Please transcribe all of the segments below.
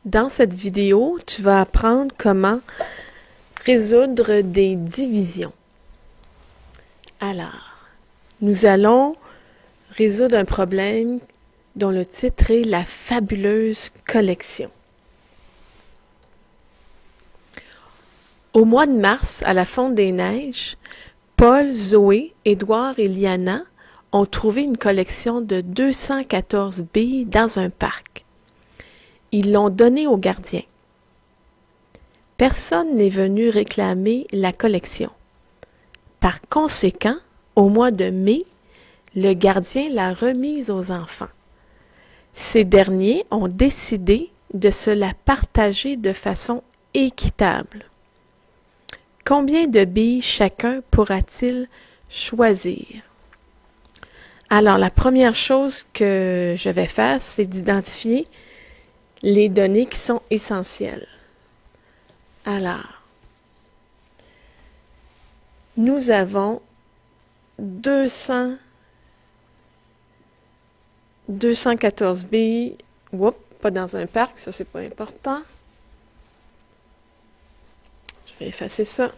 Dans cette vidéo, tu vas apprendre comment résoudre des divisions. Alors, nous allons résoudre un problème dont le titre est la fabuleuse collection. Au mois de mars, à la Fonte des Neiges, Paul, Zoé, Édouard et Liana ont trouvé une collection de 214 billes dans un parc. Ils l'ont donnée au gardien. Personne n'est venu réclamer la collection. Par conséquent, au mois de mai, le gardien l'a remise aux enfants. Ces derniers ont décidé de se la partager de façon équitable. Combien de billes chacun pourra-t-il choisir? Alors, la première chose que je vais faire, c'est d'identifier les données qui sont essentielles. Alors, nous avons 214 billes. Oups, pas dans un parc, ça c'est pas important. Je vais effacer ça.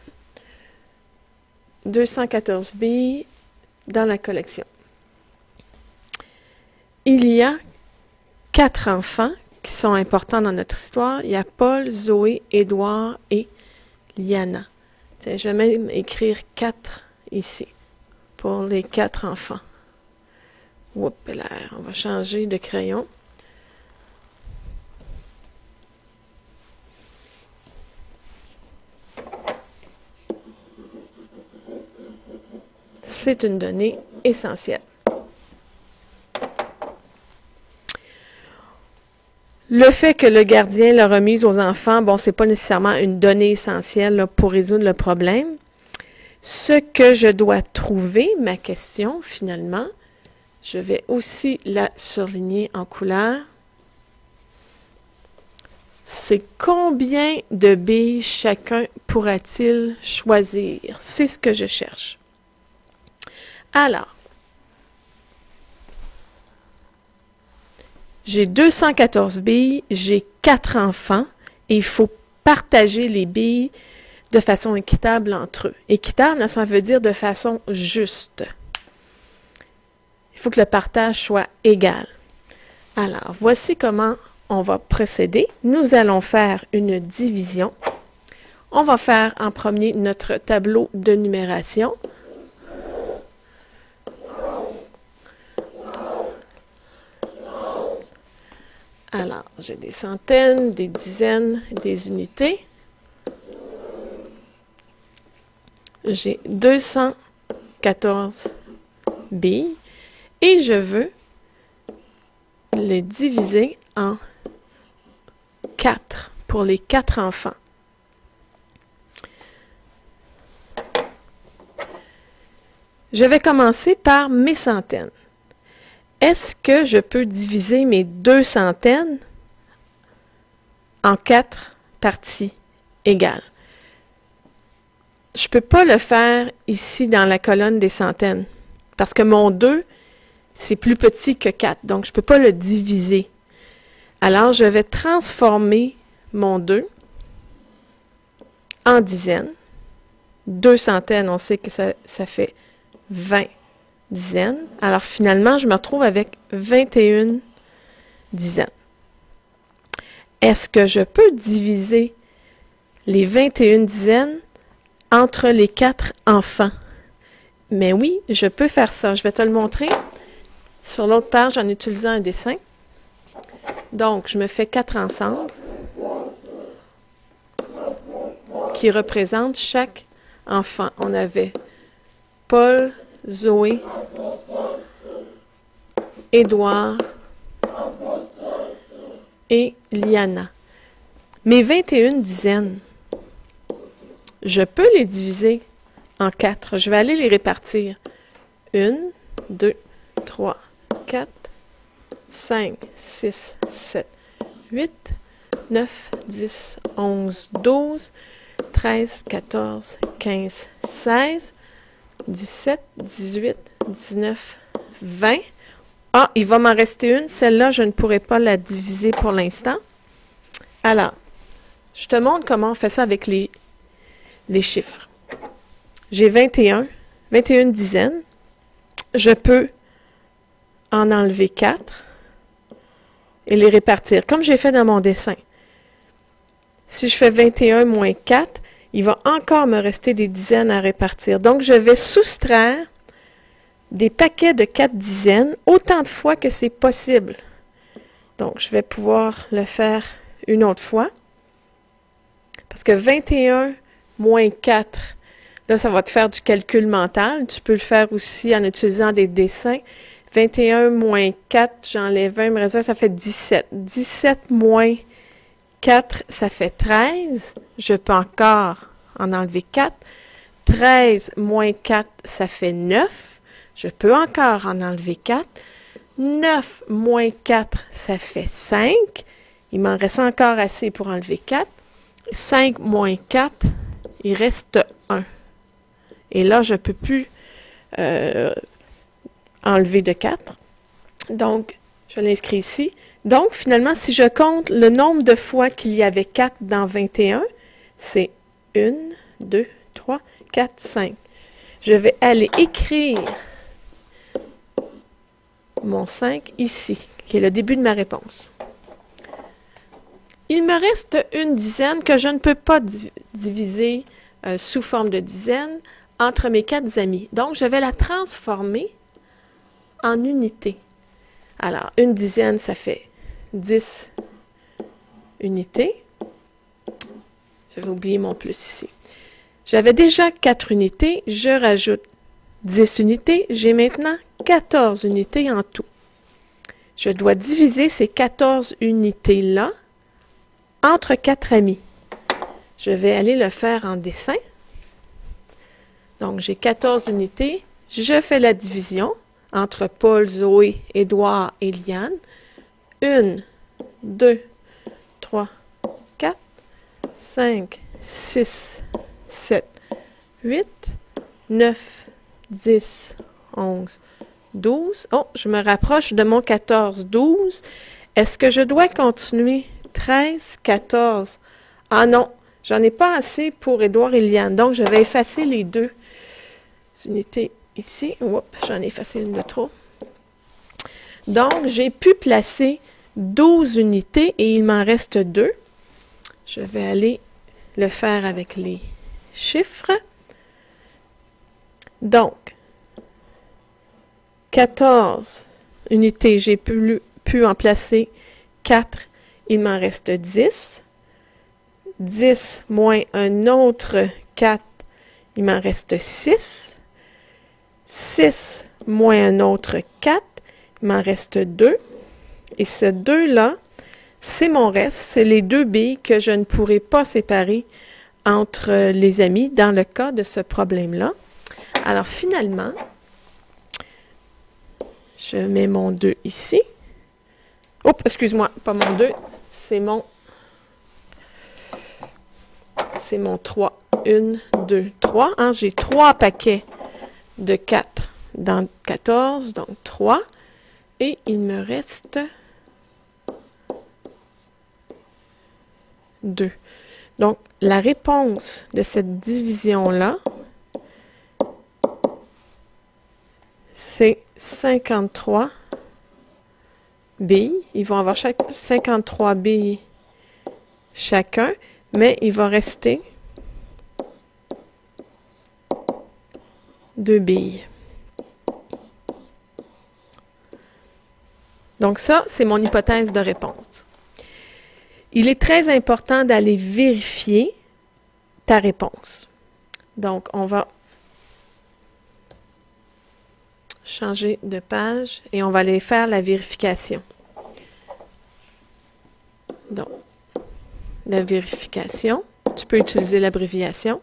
214 billes dans la collection. Il y a 4 enfants qui sont importants dans notre histoire. Il y a Paul, Zoé, Édouard et Liana. Tiens, je vais même écrire 4 ici pour les 4 enfants. Oups, là, on va changer de crayon. C'est une donnée essentielle. Le fait que le gardien l'a remise aux enfants, bon, c'est pas nécessairement une donnée essentielle là, pour résoudre le problème. Ce que je dois trouver, ma question, finalement, je vais aussi la surligner en couleur. C'est combien de billes chacun pourra-t-il choisir? C'est ce que je cherche. Alors, j'ai 214 billes, j'ai 4 enfants et il faut partager les billes de façon équitable entre eux. Équitable, ça veut dire de façon juste. Il faut que le partage soit égal. Alors, voici comment on va procéder. Nous allons faire une division. On va faire en premier notre tableau de numération. Alors, j'ai des centaines, des dizaines, des unités. J'ai 214 billes et je veux les diviser en 4 pour les 4 enfants. Je vais commencer par mes centaines. Est-ce que je peux diviser mes 2 centaines en 4 parties égales? Je ne peux pas le faire ici dans la colonne des centaines parce que mon 2, c'est plus petit que 4, donc je ne peux pas le diviser. Alors, je vais transformer mon 2 en dizaines. 2 centaines, on sait que ça fait 20 dizaines. Alors, finalement, je me retrouve avec 21 dizaines. Est-ce que je peux diviser les 21 dizaines entre les 4 enfants? Mais oui, je peux faire ça. Je vais te le montrer sur l'autre page en utilisant un dessin. Donc, je me fais 4 ensemble qui représentent chaque enfant. On avait Paul, Zoé, Édouard et Liana. Mes 21 dizaines, je peux les diviser en 4. Je vais aller les répartir. 1, 2, 3, 4, 5, 6, 7, 8, 9, 10, 11, 12, 13, 14, 15, 16, 17, 18, 19, 20. Ah, il va m'en rester une. Celle-là, je ne pourrai pas la diviser pour l'instant. Alors, je te montre comment on fait ça avec les chiffres. J'ai 21 dizaines. Je peux en enlever 4 et les répartir, comme j'ai fait dans mon dessin. Si je fais 21 moins 4, il va encore me rester des dizaines à répartir. Donc, je vais soustraire des paquets de 4 dizaines autant de fois que c'est possible. Donc, je vais pouvoir le faire une autre fois. Parce que 21 moins 4, là, ça va te faire du calcul mental. Tu peux le faire aussi en utilisant des dessins. 21 moins 4, j'enlève 20, il me reste 20, ça fait 17. 17 moins 4, ça fait 13. Je peux encore en enlever 4. 13 moins 4, ça fait 9. Je peux encore en enlever 4. 9 moins 4, ça fait 5. Il m'en reste encore assez pour enlever 4. 5 moins 4, il reste 1. Et là, je ne peux plus enlever de 4. Donc, je l'inscris ici. Donc, finalement, si je compte le nombre de fois qu'il y avait 4 dans 21, c'est 1, 2, 3, 4, 5. Je vais aller écrire mon 5 ici, qui est le début de ma réponse. Il me reste une dizaine que je ne peux pas diviser sous forme de dizaine entre mes 4 amis. Donc, je vais la transformer en unités. Alors, une dizaine, ça fait 10 unités. Je vais oublier mon plus ici. J'avais déjà 4 unités, je rajoute 10 unités. J'ai maintenant 14 unités en tout. Je dois diviser ces 14 unités-là entre 4 amis. Je vais aller le faire en dessin. Donc, j'ai 14 unités. Je fais la division entre Paul, Zoé, Édouard et Liane. 1, 2, 3, 4, 5, 6, 7, 8, 9, 10, 11, 12. Oh, je me rapproche de mon 14, 12. Est-ce que je dois continuer? 13, 14. Ah non, j'en ai pas assez pour Édouard et Liane. Donc, je vais effacer les deux unités ici. Oups, j'en ai effacé une de trop. Donc, j'ai pu placer 12 unités et il m'en reste 2. Je vais aller le faire avec les chiffres. Donc, 14 unités, j'ai pu en placer 4. Il m'en reste 10. 10 moins un autre 4, il m'en reste 6. 6 moins un autre 4, il m'en reste 2. Et ce 2-là, c'est mon reste. C'est les 2 billes que je ne pourrai pas séparer entre les amis dans le cas de ce problème-là. Alors, finalement, je mets mon 2 ici. Oups, excuse-moi, pas mon 2, c'est mon 3. 1, 2, 3. Hein, j'ai 3 paquets de 4 dans 14, donc 3. Et il me reste 2. Donc, la réponse de cette division-là, c'est 53 billes. Ils vont avoir 53 billes chacun, mais il va rester 2 billes. Donc ça, c'est mon hypothèse de réponse. Il est très important d'aller vérifier ta réponse. Donc, on va changer de page et on va aller faire la vérification. Donc, la vérification, tu peux utiliser l'abréviation.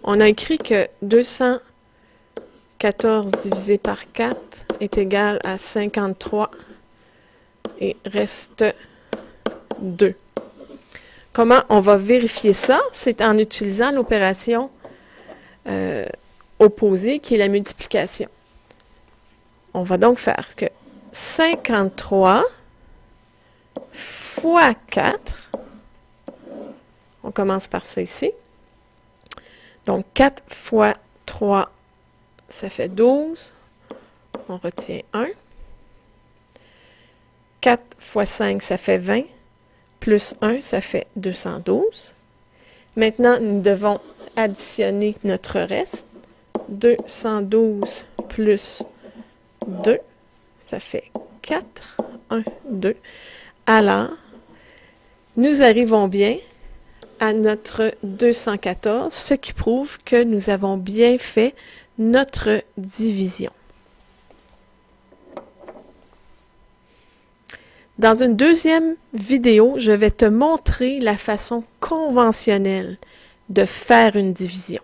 On a écrit que 214 divisé par 4 est égal à 53 et reste 2. Comment on va vérifier ça? C'est en utilisant l'opération opposée qui est la multiplication. On va donc faire que 53 fois 4, On commence par ça ici. Donc, 4 fois 3, ça fait 12. On retient 1. 4 fois 5, ça fait 20. Plus 1, ça fait 212. Maintenant, nous devons additionner notre reste. 212 plus 2, ça fait 4. 1, 2. Alors, nous arrivons bien à notre 214, ce qui prouve que nous avons bien fait notre division. Dans une deuxième vidéo, je vais te montrer la façon conventionnelle de faire une division.